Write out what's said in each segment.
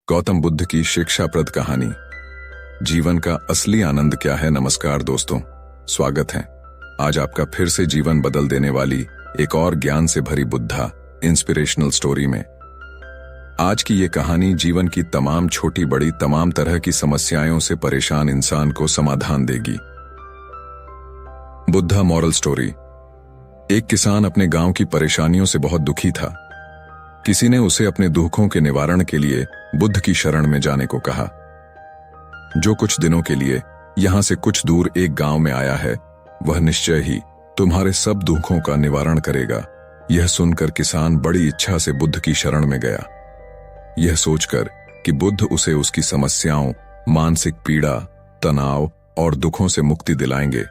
गौतम बुद्ध की शिक्षाप्रद कहानी। जीवन का असली आनंद क्या है। नमस्कार दोस्तों, स्वागत है आज आपका फिर से जीवन बदल देने वाली एक और ज्ञान से भरी बुद्धा इंस्पिरेशनल स्टोरी में। आज की ये कहानी जीवन की तमाम छोटी बड़ी तमाम तरह की समस्याओं से परेशान इंसान को समाधान देगी। Buddha moral story. एक किसान अपने गांव की परेशानियों से बहुत दुखी था। किसी ने उसे अपने दुखों के निवारण के लिए बुद्ध की शरण में जाने को कहा। जो कुछ दिनों के लिए यहां से कुछ दूर एक गांव में आया है, वह निश्चय ही तुम्हारे सब दुखों का निवारण करेगा। यह सुनकर किसान बड़ी इच्छा से बुद्ध की शरण में गया, यह सोचकर कि बुद्ध उसे उसकी समस्याओं, मानसिक पीड़ा, तनाव और दुखों से मुक्ति दिलाएंगे।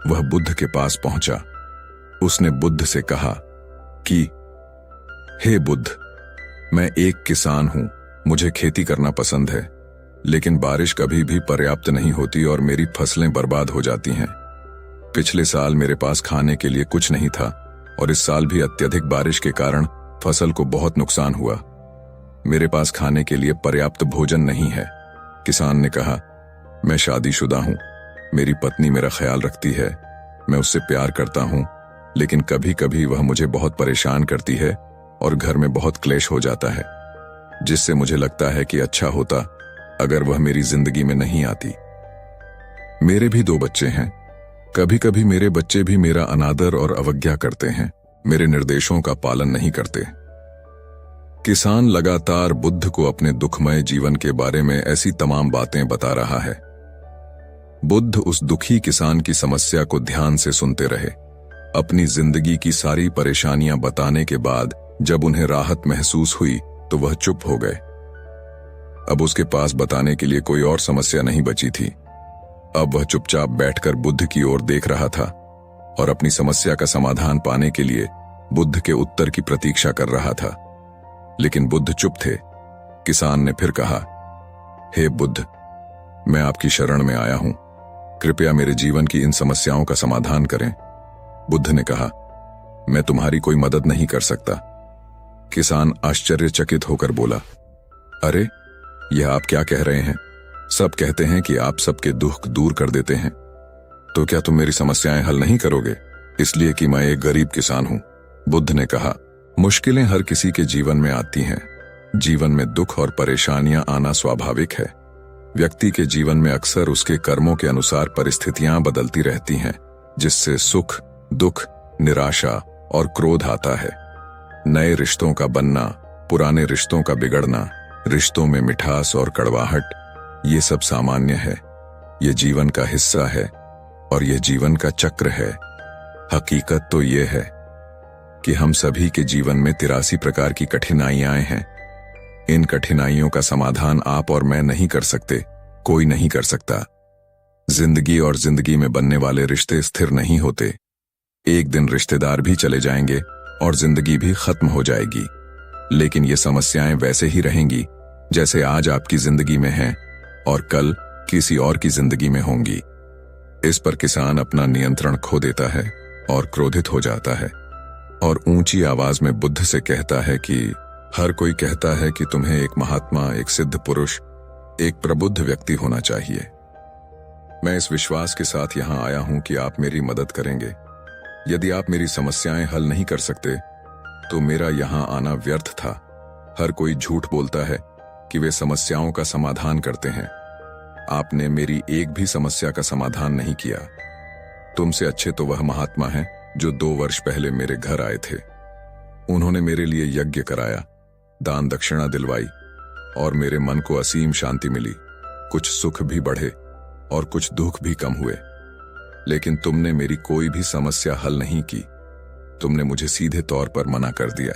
वह बुद्ध के पास पहुंचा। उसने बुद्ध से कहा कि हे बुद्ध, मैं एक किसान हूं, मुझे खेती करना पसंद है, लेकिन बारिश कभी भी पर्याप्त नहीं होती और मेरी फसलें बर्बाद हो जाती हैं। पिछले साल मेरे पास खाने के लिए कुछ नहीं था और इस साल भी अत्यधिक बारिश के कारण फसल को बहुत नुकसान हुआ। मेरे पास खाने के लिए पर्याप्त भोजन नहीं है। किसान ने कहा, मैं शादीशुदा हूं, मेरी पत्नी मेरा ख्याल रखती है, मैं उससे प्यार करता हूं, लेकिन कभी कभी वह मुझे बहुत परेशान करती है और घर में बहुत क्लेश हो जाता है, जिससे मुझे लगता है कि अच्छा होता अगर वह मेरी जिंदगी में नहीं आती। मेरे भी 2 बच्चे हैं। कभी कभी मेरे बच्चे भी मेरा अनादर और अवज्ञा करते हैं, मेरे निर्देशों का पालन नहीं करते। किसान लगातार बुद्ध को अपने दुखमय जीवन के बारे में ऐसी तमाम बातें बता रहा है। बुद्ध उस दुखी किसान की समस्या को ध्यान से सुनते रहे। अपनी जिंदगी की सारी परेशानियां बताने के बाद जब उन्हें राहत महसूस हुई तो वह चुप हो गए। अब उसके पास बताने के लिए कोई और समस्या नहीं बची थी। अब वह चुपचाप बैठकर बुद्ध की ओर देख रहा था और अपनी समस्या का समाधान पाने के लिए बुद्ध के उत्तर की प्रतीक्षा कर रहा था। लेकिन बुद्ध चुप थे। किसान ने फिर कहा, हे बुद्ध, मैं आपकी शरण में आया हूं, कृपया मेरे जीवन की इन समस्याओं का समाधान करें। बुद्ध ने कहा, मैं तुम्हारी कोई मदद नहीं कर सकता। किसान आश्चर्यचकित होकर बोला, अरे, यह आप क्या कह रहे हैं? सब कहते हैं कि आप सबके दुख दूर कर देते हैं, तो क्या तुम मेरी समस्याएं हल नहीं करोगे? इसलिए कि मैं एक गरीब किसान हूं। बुद्ध ने कहा, मुश्किलें हर किसी के जीवन में आती हैं। जीवन में दुख और परेशानियां आना स्वाभाविक है। व्यक्ति के जीवन में अक्सर उसके कर्मों के अनुसार परिस्थितियां बदलती रहती हैं, जिससे सुख, दुख, निराशा और क्रोध आता है। नए रिश्तों का बनना, पुराने रिश्तों का बिगड़ना, रिश्तों में मिठास और कड़वाहट, ये सब सामान्य है। ये जीवन का हिस्सा है और यह जीवन का चक्र है। हकीकत तो ये है कि हम सभी के जीवन में 83 प्रकार की कठिनाइयां हैं। इन कठिनाइयों का समाधान आप और मैं नहीं कर सकते, कोई नहीं कर सकता। जिंदगी और जिंदगी में बनने वाले रिश्ते स्थिर नहीं होते। एक दिन रिश्तेदार भी चले जाएंगे और जिंदगी भी खत्म हो जाएगी, लेकिन ये समस्याएं वैसे ही रहेंगी जैसे आज आपकी जिंदगी में हैं और कल किसी और की जिंदगी में होंगी। इस पर किसान अपना नियंत्रण खो देता है और क्रोधित हो जाता है और ऊंची आवाज में बुद्ध से कहता है कि हर कोई कहता है कि तुम्हें एक महात्मा, एक सिद्ध पुरुष, एक प्रबुद्ध व्यक्ति होना चाहिए। मैं इस विश्वास के साथ यहां आया हूं कि आप मेरी मदद करेंगे। यदि आप मेरी समस्याएं हल नहीं कर सकते तो मेरा यहां आना व्यर्थ था। हर कोई झूठ बोलता है कि वे समस्याओं का समाधान करते हैं। आपने मेरी एक भी समस्या का समाधान नहीं किया। तुमसे अच्छे तो वह महात्मा हैं जो 2 वर्ष पहले मेरे घर आए थे। उन्होंने मेरे लिए यज्ञ कराया, दान दक्षिणा दिलवाई और मेरे मन को असीम शांति मिली। कुछ सुख भी बढ़े और कुछ दुख भी कम हुए। लेकिन तुमने मेरी कोई भी समस्या हल नहीं की। तुमने मुझे सीधे तौर पर मना कर दिया।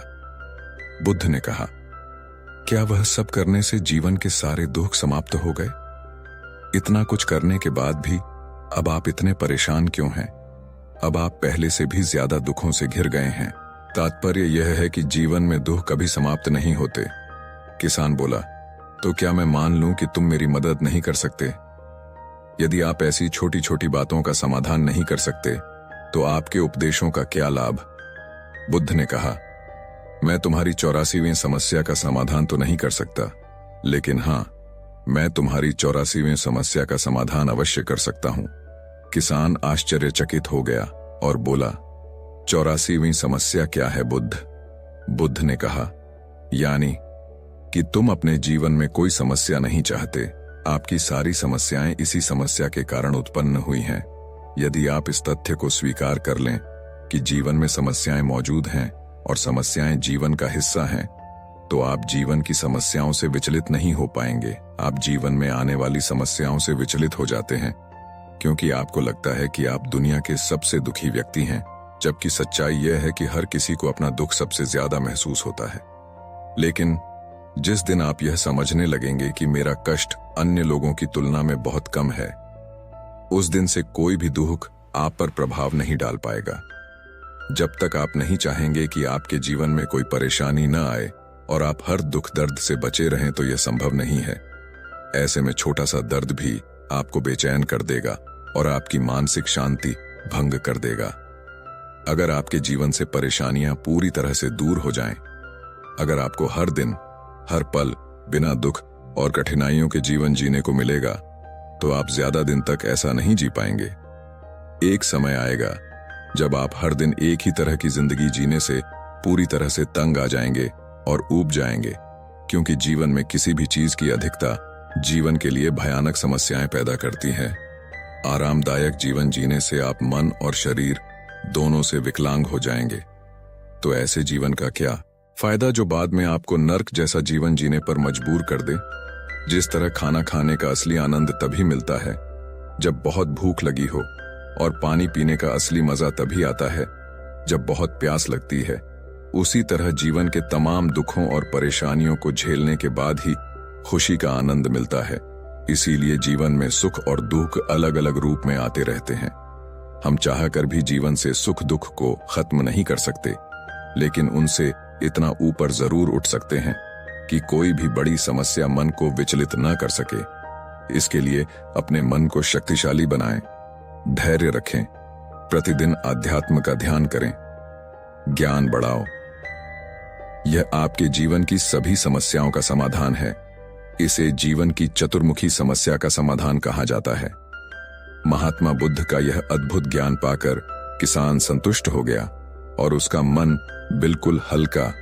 बुद्ध ने कहा, क्या वह सब करने से जीवन के सारे दुख समाप्त हो गए? इतना कुछ करने के बाद भी अब आप इतने परेशान क्यों हैं? अब आप पहले से भी ज्यादा दुखों से घिर गए हैं। तात्पर्य यह है कि जीवन में दुख कभी समाप्त नहीं होते। किसान बोला, तो क्या मैं मान लूं कि तुम मेरी मदद नहीं कर सकते? यदि आप ऐसी छोटी छोटी बातों का समाधान नहीं कर सकते तो आपके उपदेशों का क्या लाभ? बुद्ध ने कहा, मैं तुम्हारी 84वीं समस्या का समाधान तो नहीं कर सकता, लेकिन हाँ, मैं तुम्हारी 84वीं समस्या का समाधान अवश्य कर सकता हूं। किसान आश्चर्यचकित हो गया और बोला, 84वीं समस्या क्या है बुद्ध? बुद्ध ने कहा, यानी कि तुम अपने जीवन में कोई समस्या नहीं चाहते। आपकी सारी समस्याएं इसी समस्या के कारण उत्पन्न हुई हैं। यदि आप इस तथ्य को स्वीकार कर लें कि जीवन में समस्याएं मौजूद हैं और समस्याएं जीवन का हिस्सा हैं, तो आप जीवन की समस्याओं से विचलित नहीं हो पाएंगे। आप जीवन में आने वाली समस्याओं से विचलित हो जाते हैं क्योंकि आपको लगता है कि आप दुनिया के सबसे दुखी व्यक्ति हैं, जबकि सच्चाई यह है कि हर किसी को अपना दुख सबसे ज्यादा महसूस होता है। लेकिन जिस दिन आप यह समझने लगेंगे कि मेरा कष्ट अन्य लोगों की तुलना में बहुत कम है, उस दिन से कोई भी दुख आप पर प्रभाव नहीं डाल पाएगा। जब तक आप नहीं चाहेंगे कि आपके जीवन में कोई परेशानी न आए और आप हर दुख दर्द से बचे रहें, तो यह संभव नहीं है। ऐसे में छोटा सा दर्द भी आपको बेचैन कर देगा और आपकी मानसिक शांति भंग कर देगा। अगर आपके जीवन से परेशानियां पूरी तरह से दूर हो जाएं, अगर आपको हर दिन हर पल बिना दुख और कठिनाइयों के जीवन जीने को मिलेगा, तो आप ज्यादा दिन तक ऐसा नहीं जी पाएंगे। एक समय आएगा जब आप हर दिन एक ही तरह की जिंदगी जीने से पूरी तरह से तंग आ जाएंगे और ऊब जाएंगे, क्योंकि जीवन में किसी भी चीज की अधिकता जीवन के लिए भयानक समस्याएं पैदा करती है। आरामदायक जीवन जीने से आप मन और शरीर दोनों से विकलांग हो जाएंगे। तो ऐसे जीवन का क्या फायदा जो बाद में आपको नर्क जैसा जीवन जीने पर मजबूर कर दे? जिस तरह खाना खाने का असली आनंद तभी मिलता है जब बहुत भूख लगी हो, और पानी पीने का असली मजा तभी आता है जब बहुत प्यास लगती है, उसी तरह जीवन के तमाम दुखों और परेशानियों को झेलने के बाद ही खुशी का आनंद मिलता है। इसीलिए जीवन में सुख और दुख अलग अलग रूप में आते रहते हैं। हम चाहकर भी जीवन से सुख दुख को खत्म नहीं कर सकते, लेकिन उनसे इतना ऊपर जरूर उठ सकते हैं कि कोई भी बड़ी समस्या मन को विचलित न कर सके। इसके लिए अपने मन को शक्तिशाली बनाएं, धैर्य रखें, प्रतिदिन अध्यात्म का ध्यान करें, ज्ञान बढ़ाओ। यह आपके जीवन की सभी समस्याओं का समाधान है। इसे जीवन की चतुर्मुखी समस्या का समाधान कहा जाता है। महात्मा बुद्ध का यह अद्भुत ज्ञान पाकर किसान संतुष्ट हो गया और उसका मन बिल्कुल हल्का